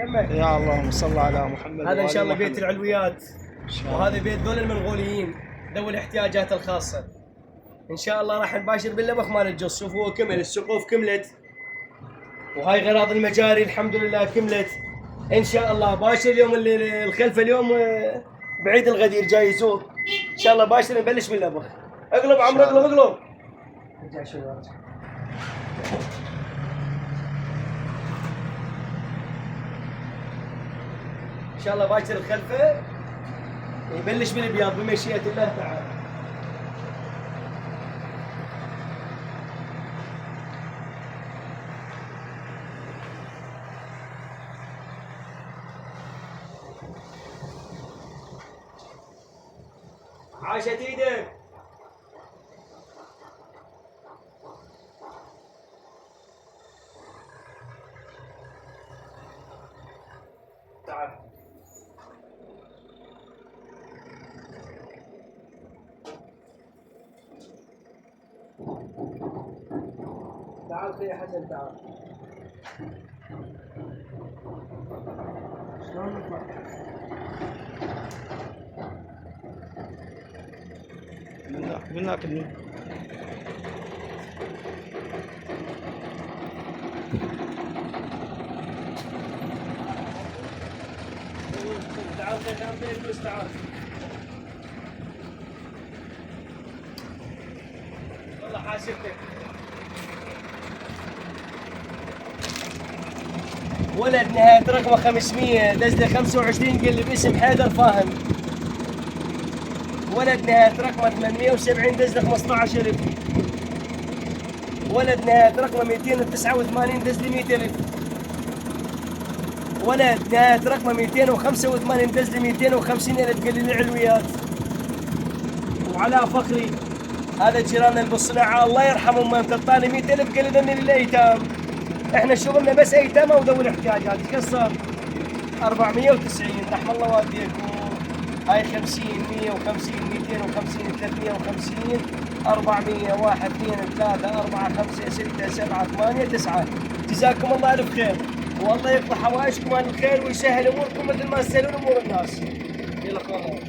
يا اللهم صل على محمد. هذا ان شاء الله بيت العلويات، الله. وهذا بيت ذول المنغوليين ذوي الاحتياجات الخاصه. ان شاء الله راح نباشر باللبخ مال الجص. شوفوا هو كمل، السقوف كملت، وهاي غراض المجاري الحمد لله كملت. ان شاء الله باشر اليوم اللي الخلفه اليوم بعيد الغدير جاي يزور. ان شاء الله باشر نبلش باللبخ. اقلب عمرو اقلب اقلب. رجع شوي ورجع. ان شاء الله باكر الخلفه يبلش بالابيض بمشيئه الله تعالى. عاشت ايدك. تعال تعال يا حسن تعال. شلون نطلع؟ من هناك تعال تعال بس تعال. والله حاسبتك. ولد نهاية رقمه 500 دزله 25 قل باسم حيدر فاهم. ولد نهاية رقمه 870 دزله 15000. ولد نهاية رقمه 289 دزله 100000. ولد نهاية رقمه 285 دزله 250,000 قل لي العلويات. وعلاء فخري هذا جيراننا بالصناعة الله يرحمهم، ما تعطاني 100,000 قال ذني للايتام. احنا شغلنا بس ايتام وذوي الاحتياجات. ايش صار؟ 490 رحم الله والديكم. هاي 50 150 250 350 400 1 2 3 4 5 6 7 8 9. جزاكم الله الف خير، والله يقضي حوائجكم على الخير ويسهل اموركم مثل ما تسهلون امور الناس. يلا خلاص.